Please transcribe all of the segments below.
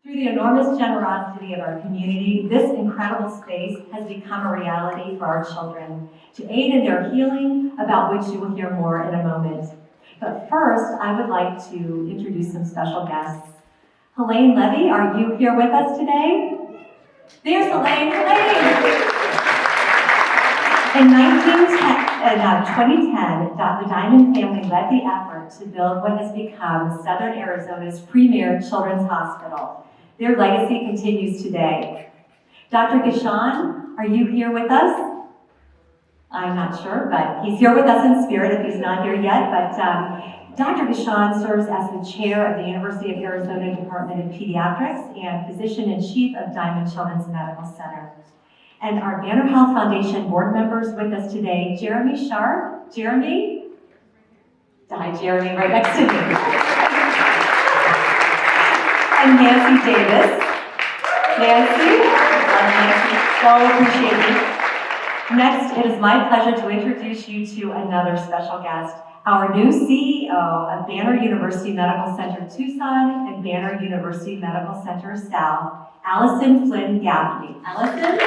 Through the enormous generosity of our community, this incredible space has become a reality for our children to aid in their healing, about which you will hear more in a moment. But first, I would like to introduce some special guests. Helene Levy, are you here with us today? There's Helene. In 2010, the Diamond family led the effort to build what has become Southern Arizona's premier children's hospital. Their legacy continues today. Dr. Gishan, are you here with us? I'm not sure, but he's here with us in spirit if he's not here yet. But Dr. Gishan serves as the chair of the University of Arizona Department of Pediatrics and physician-in-chief of Diamond Children's Medical Center. And our Banner Health Foundation board members with us today, Jeremy Sharp. Jeremy? Hi, Jeremy, right next to me. And Nancy Davis. Nancy, so appreciate you. Next, it is my pleasure to introduce you to another special guest, our new CEO of Banner University Medical Center Tucson and Banner University Medical Center South, Allison Flynn Gaffney. Allison?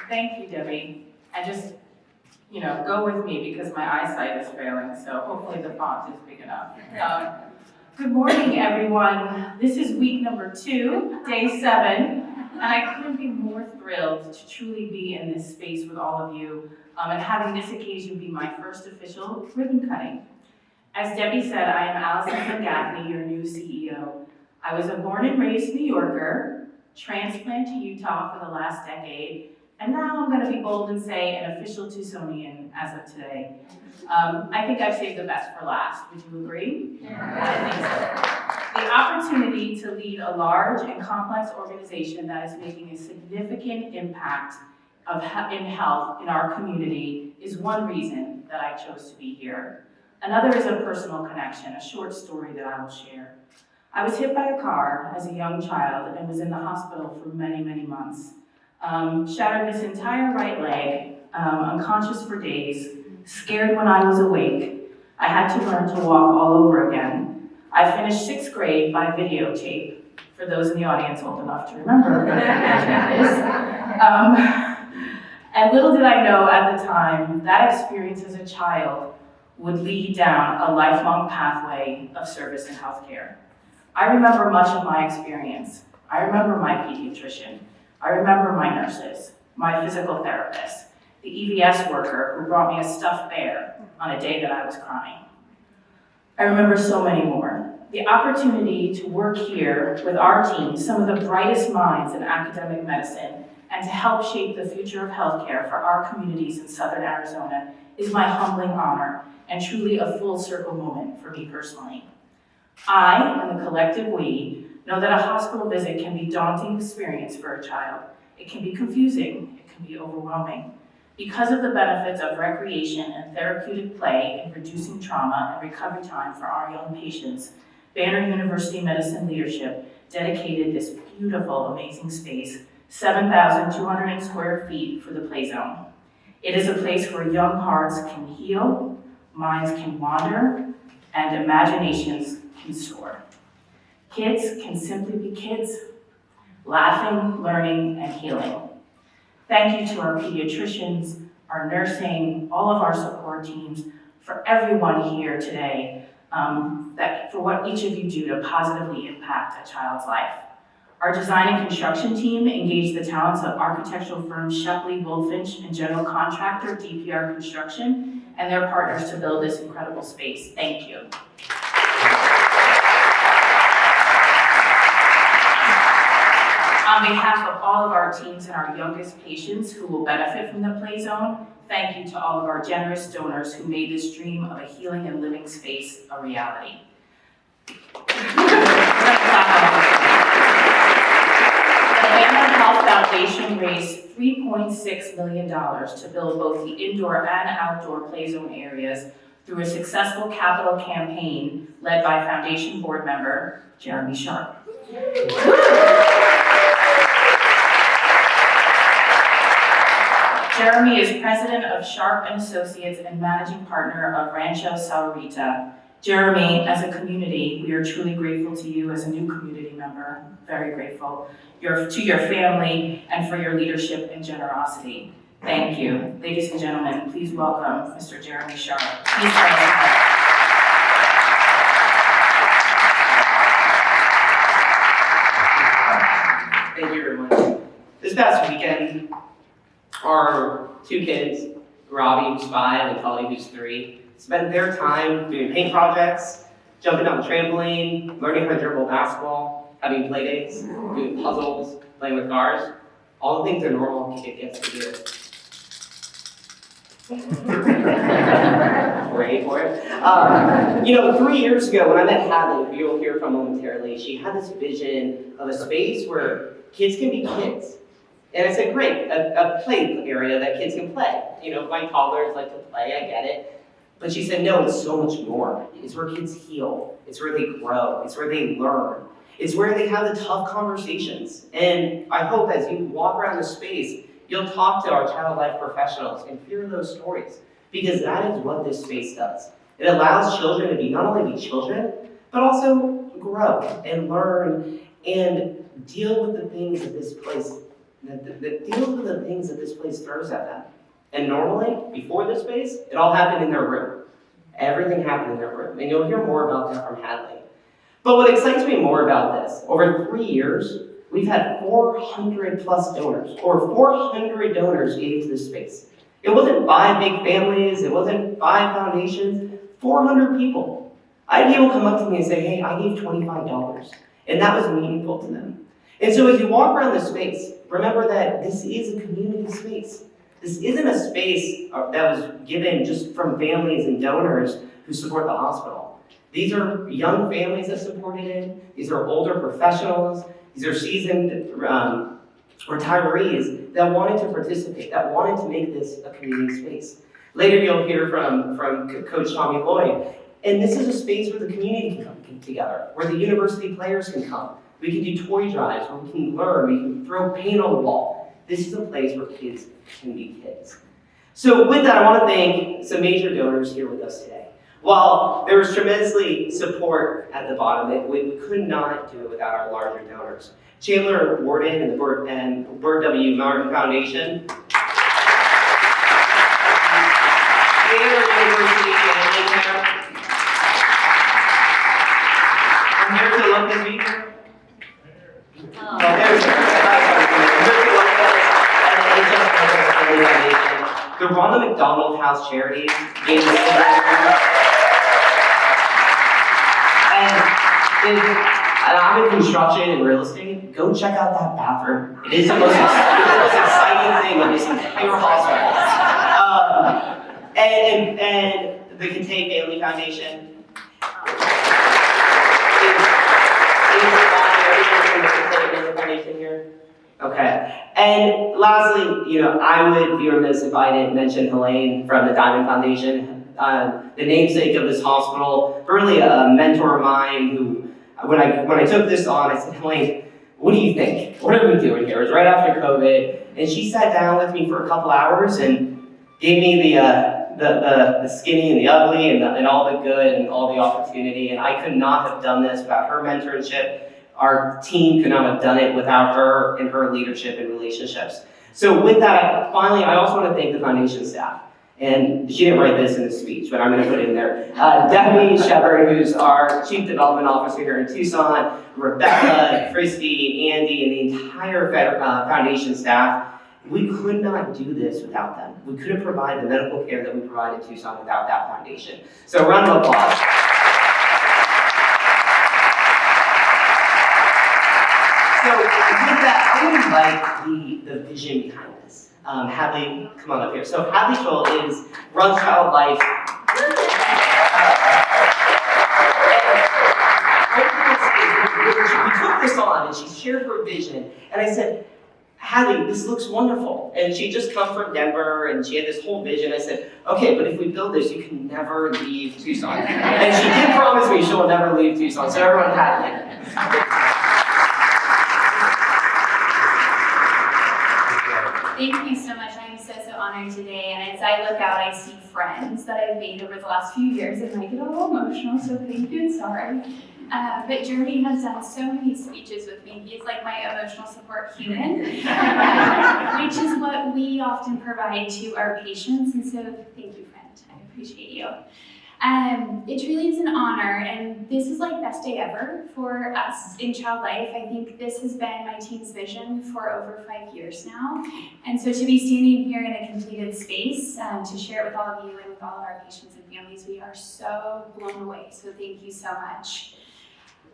Thank you, Debbie. And just, go with me because my eyesight is failing, so hopefully the font is big enough. Good morning, everyone. This is week number 2, day 7, and I couldn't be more thrilled to truly be in this space with all of you and having this occasion be my first official ribbon cutting. As Debbie said, I am Allison Flynn Gaffney, your new CEO. I was a born and raised New Yorker, transplanted to Utah for the last decade, and now I'm going to be bold and say an official Tucsonian as of today. I think I've saved the best for last. Would you agree? Yeah. I think so. The opportunity to lead a large and complex organization that is making a significant impact in health in our community is one reason that I chose to be here. Another is a personal connection, a short story that I will share. I was hit by a car as a young child and was in the hospital for many, many months. Shattered this entire right leg, unconscious for days, scared when I was awake. I had to learn to walk all over again. I finished 6th grade by videotape, for those in the audience old enough to remember what videotape is. And little did I know at the time, that experience as a child would lead down a lifelong pathway of service in healthcare. I remember much of my experience. I remember my pediatrician. I remember my nurses, my physical therapist, the EVS worker who brought me a stuffed bear on a day that I was crying. I remember so many more. The opportunity to work here with our team, some of the brightest minds in academic medicine, and to help shape the future of healthcare for our communities in Southern Arizona is my humbling honor and truly a full circle moment for me personally. I, and the collective we, know that a hospital visit can be a daunting experience for a child. It can be confusing, it can be overwhelming. Because of the benefits of recreation and therapeutic play in reducing trauma and recovery time for our young patients, Banner University Medicine leadership dedicated this beautiful, amazing space, 7,200 square feet for the play zone. It is a place where young hearts can heal, minds can wander, and imaginations can soar. Kids can simply be kids, laughing, learning, and healing. Thank you to our pediatricians, our nursing, all of our support teams, for everyone here today, for what each of you do to positively impact a child's life. Our design and construction team engaged the talents of architectural firm Shepley, Wolfinch, and general contractor DPR Construction, and their partners to build this incredible space. Thank you. On behalf of all of our teams and our youngest patients who will benefit from the play zone, thank you to all of our generous donors who made this dream of a healing and living space a reality. The Banner Health Foundation raised $3.6 million to build both the indoor and outdoor play zone areas through a successful capital campaign led by Foundation board member Jeremy Sharp. Jeremy Jeremy is president of Sharp and Associates and managing partner of Rancho Saurita. Jeremy, as a community, we are truly grateful to you as a new community member, very grateful, to your family, and for your leadership and generosity. Thank you. Ladies and gentlemen, please welcome Mr. Jeremy Sharp. Please welcome. Thank you very much. This past weekend, our two kids, Robbie, who's 5, and Tully, who's 3, spent their time doing paint projects, jumping on the trampoline, learning how to dribble basketball, having play dates, doing puzzles, playing with cars, all the things a normal kid gets to do. Ready for it? 3 years ago when I met Hadley, who you'll hear from momentarily, she had this vision of a space where kids can be kids. And I said, great, a play area that kids can play. My toddlers like to play, I get it. But she said, no, it's so much more. It's where kids heal. It's where they grow. It's where they learn. It's where they have the tough conversations. And I hope as you walk around the space, you'll talk to our child life professionals and hear those stories. Because that is what this space does. It allows children to not only be children, but also grow and learn and deal with the things that this place throws at them. And normally, before this space, it all happened in their room. Everything happened in their room. And you'll hear more about that from Hadley. But what excites me more about this, over 3 years, we've had 400 plus donors, or 400 donors gave to this space. It wasn't 5 big families, it wasn't 5 foundations, 400 people. I had people come up to me and say, hey, I gave $25. And that was meaningful to them. And so as you walk around this space, remember that this is a community space. This isn't a space that was given just from families and donors who support the hospital. These are young families that supported it. These are older professionals. These are seasoned retirees that wanted to participate, that wanted to make this a community space. Later you'll hear from Coach Tommy Lloyd. And this is a space where the community can come together, where the university players can come. We can do toy drives, where we can learn, we can throw paint on the wall. This is a place where kids can be kids. So with that, I want to thank some major donors here with us today. While there was tremendously support at the bottom, we could not do it without our larger donors. Chandler Warden and the Burt W. Martin Foundation. Baylor University and I'm here to love this week. Oh, there's the Ronald McDonald House Charities gave us and I'm in construction and real estate. Go check out that bathroom. It is the most exciting thing in this entire hospital. And the Contain Family Foundation. Here. Okay. And lastly, I would be remiss if I didn't mention Helene from the Diamond Foundation, the namesake of this hospital, really a mentor of mine who, when I took this on, I said, Helene, what do you think? What are we doing here? It was right after COVID, and she sat down with me for a couple hours and gave me the skinny and the ugly and all the good and all the opportunity, and I could not have done this without her mentorship. Our team could not have done it without her and her leadership and relationships. So with that, finally, I also want to thank the foundation staff. And she didn't write this in the speech, but I'm going to put it in there. Debbie Shepard, who's our Chief Development Officer here in Tucson, Rebecca, Christy, Andy, and the entire foundation staff. We could not do this without them. We couldn't provide the medical care that we provide in Tucson without that foundation. So a round of applause. So with that, I would invite the vision behind this. Hadley, come on up here. So Hadley Scholl runs Child Life. We took this on and she shared her vision. And I said, Hadley, this looks wonderful. And she just come from Denver and she had this whole vision. I said, okay, but if we build this, you can never leave Tucson. And she did promise me she'll never leave Tucson. So everyone, Hadley. Thank you so much. I'm so honored today. And as I look out, I see friends that I've made over the last few years, and I get a little emotional, so thank you and sorry. But Jeremy has done so many speeches with me. He's like my emotional support human, which is what we often provide to our patients. And so thank you, friend. I appreciate you. It truly is an honor, and this is like best day ever for us in Child Life. I think this has been my team's vision for over 5 years now. And so to be standing here in a completed space to share it with all of you and with all of our patients and families, we are so blown away. So thank you so much.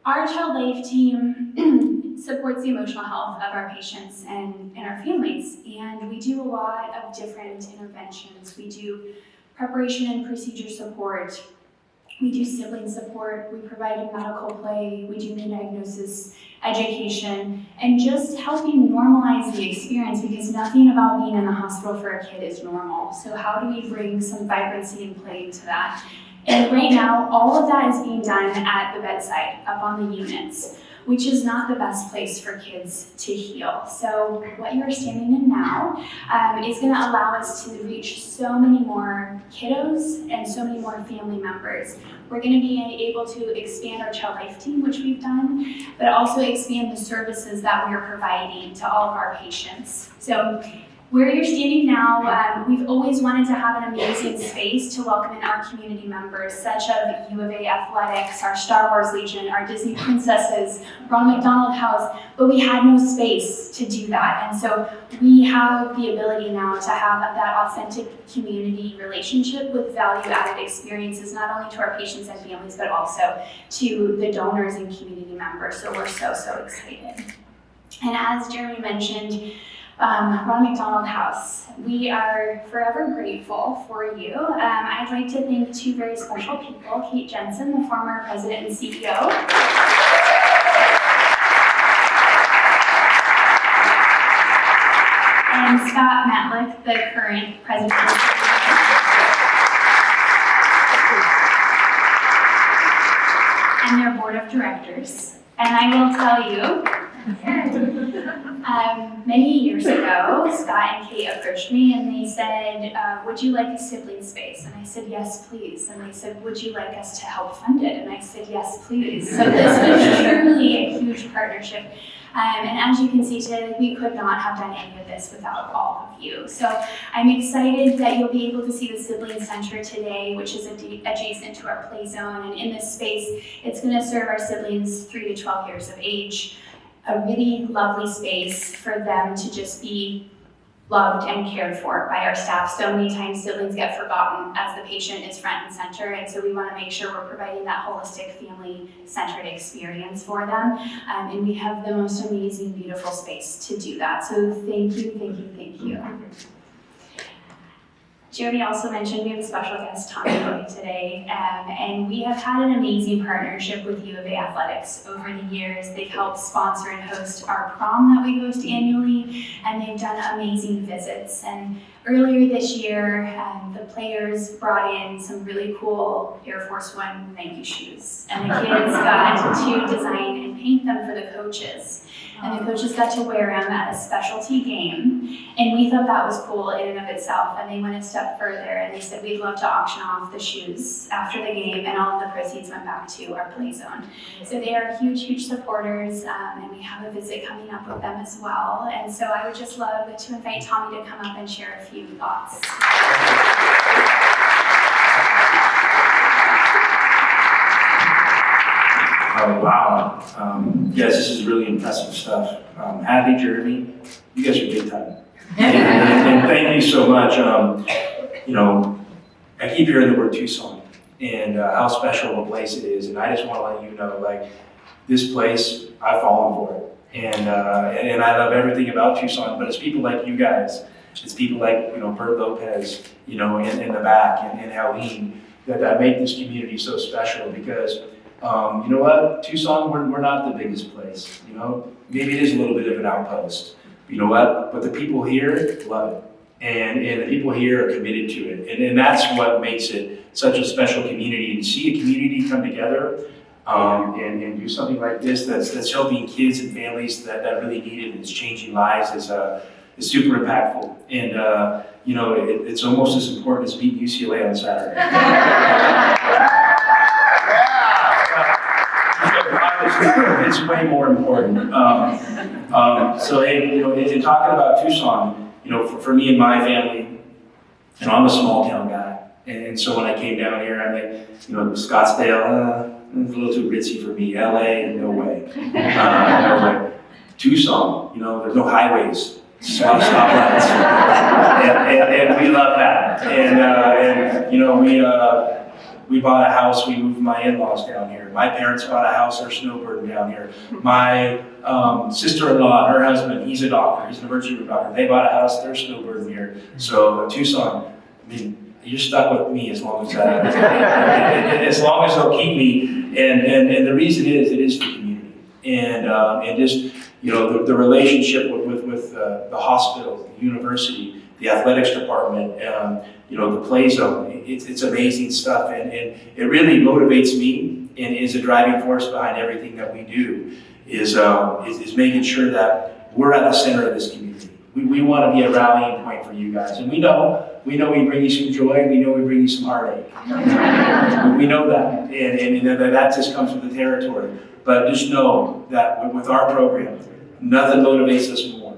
Our Child Life team supports the emotional health of our patients and our families, and we do a lot of different interventions. We do preparation and procedure support. We do sibling support. We provide medical play. We do diagnosis, education, and just helping normalize the experience, because nothing about being in the hospital for a kid is normal. So how do we bring some vibrancy and play into that? And right now, all of that is being done at the bedside, up on the units, which is not the best place for kids to heal. So what you're standing in now is going to allow us to reach so many more kiddos and so many more family members. We're going to be able to expand our Child Life team, which we've done, but also expand the services that we are providing to all of our patients. So where you're standing now, we've always wanted to have an amazing space to welcome in our community members, such as U of A Athletics, our Star Wars Legion, our Disney Princesses, Ronald McDonald House, but we had no space to do that. And so we have the ability now to have that authentic community relationship with value-added experiences, not only to our patients and families, but also to the donors and community members. So we're so excited. And as Jeremy mentioned, Ronald McDonald House, we are forever grateful for you. I'd like to thank two very special people, Kate Jensen, the former president and CEO. And Scott Matlick, the current president and CEO. And their board of directors. And I will tell you, many years ago, Scott and Kate approached me and they said, would you like a sibling space? And I said, yes, please. And they said, would you like us to help fund it? And I said, yes, please. So this was truly a huge partnership. And as you can see today, we could not have done any of this without all of you. So I'm excited that you'll be able to see the Sibling Center today, which is adjacent to our play zone. And in this space, it's going to serve our siblings 3 to 12 years of age. A really lovely space for them to just be loved and cared for by our staff. So many times siblings get forgotten as the patient is front and center, and so we want to make sure we're providing that holistic family-centered experience for them. And we have the most amazing, beautiful space to do that. So thank you, thank you, thank you. Jeremy also mentioned we have a special guest, Tommy Boy, today, and we have had an amazing partnership with U of A Athletics over the years. They've helped sponsor and host our prom that we host annually, and they've done amazing visits. And earlier this year, the players brought in some really cool Air Force One Nike shoes, and the kids got to design and paint them for the coaches. And the coaches got to wear them at a specialty game. And we thought that was cool in and of itself. And they went a step further and they said, we'd love to auction off the shoes after the game, and all of the proceeds went back to our play zone. So they are huge, huge supporters, and we have a visit coming up with them as well. And so I would just love to invite Tommy to come up and share a few thoughts. Oh, wow. Yes, this is really impressive stuff. Hadley, Jeremy, you guys are big time. And thank you so much. You know, I keep hearing the word Tucson and how special of a place it is. And I just want to let you know, like, this place, I've fallen for it. And I love everything about Tucson, but it's people like you guys. It's people like, you know, Bert Lopez, you know, in the back, and Helene, that make this community so special because you know what, Tucson, we're not the biggest place, you know, maybe it is a little bit of an outpost, you know what, but the people here love it, and the people here are committed to it, and that's what makes it such a special community, and see a community come together and do something like this that's helping kids and families that really need it, and it's changing lives is super impactful. And, you know, it's almost as important as beating UCLA on Saturday. It's way more important. So, hey, you know, in talking about Tucson, you know, for me and my family, you know, I'm a small town guy. And so when I came down here, I'm like, you know, Scottsdale, it's a little too ritzy for me. LA, no way. No way. Tucson, you know, there's no highways, stoplights. And we love that. And you know, we bought a house, we moved my in-laws down here. My parents bought a house, they're snowbirding down here. My sister-in-law, her husband, he's a doctor, he's an emergency room doctor. They bought a house, they're snowbirding here. So Tucson, I mean, you're stuck with me as long as as long as they'll keep me. And the reason is, it is the community. And just, you know, the relationship with the hospital, the university, the athletics department, you know, the play zone, it's amazing stuff. And it really motivates me and is a driving force behind everything that we do, is making sure that we're at the center of this community. We want to be a rallying point for you guys. And we know we bring you some joy, we know we bring you some heartache. We know that, and that just comes with the territory. But just know that with our program, nothing motivates us more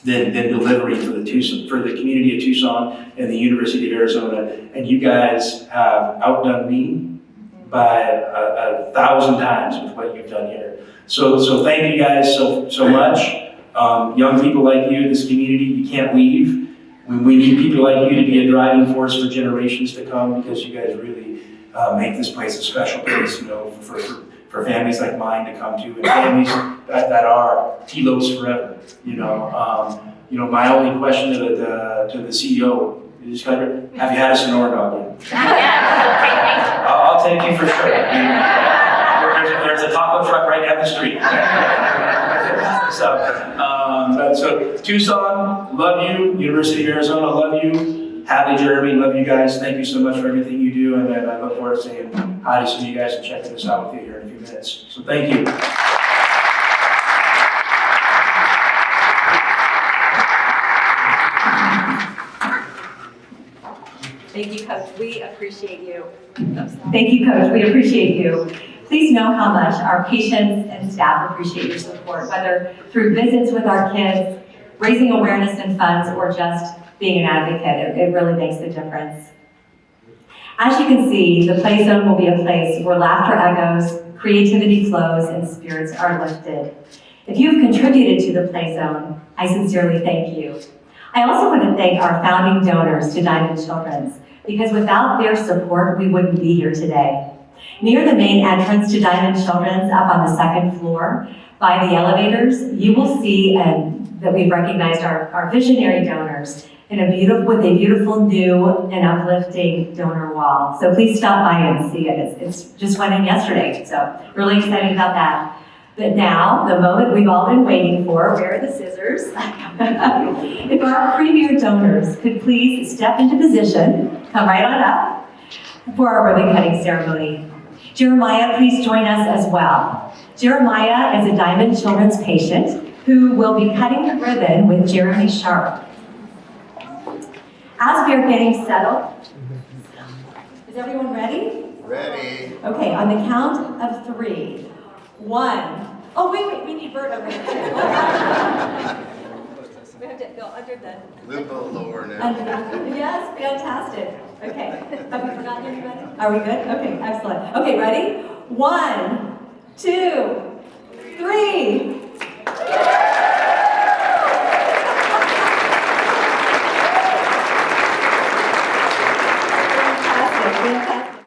than delivering for the community of Tucson and the University of Arizona. And you guys have outdone me by 1,000 times with what you've done here. So thank you guys so much. Young people like you, this community, you can't leave. We need people like you to be a driving force for generations to come, because you guys really make this place a special place, you know, for families like mine to come to, and families that are Telos forever. You know, my only question to the CEO is, have you had a Sonora dog yet? I'll take you for sure. There's a taco truck right down the street. So Tucson, love you. University of Arizona, love you. Hadley, Jeremy, love you guys. Thank you so much for everything you do, and I look forward to saying hi to some of you guys and checking this out with you here in a few minutes. So thank you. Thank you, Coach. We appreciate you. Thank you, Coach. We appreciate you. Please know how much our patients and staff appreciate your support, whether through visits with our kids, raising awareness and funds, or just being an advocate. It really makes a difference. As you can see, the Play Zone will be a place where laughter echoes, creativity flows, and spirits are lifted. If you have contributed to the Play Zone, I sincerely thank you. I also want to thank our founding donors to Diamond Children's, because without their support, we wouldn't be here today. Near the main entrance to Diamond Children's, up on the second floor, by the elevators, you will see that we've recognized our visionary donors with a beautiful new and uplifting donor wall. So please stop by and see it. It's just went in yesterday, so really excited about that. But now, the moment we've all been waiting for, where are the scissors? If our premier donors could please step into position, come right on up for our ribbon cutting ceremony. Jeremiah, please join us as well. Jeremiah is a Diamond Children's patient who will be cutting the ribbon with Jeremy Sharp. As we are getting settled, is everyone ready? Ready. Okay, on the count of 3. 1. Oh, wait, we need Bert over here. We have to go under the... A little lower now. Yes, fantastic. Okay, have we forgotten anybody? Are we good? Okay, excellent. Okay, ready? 1,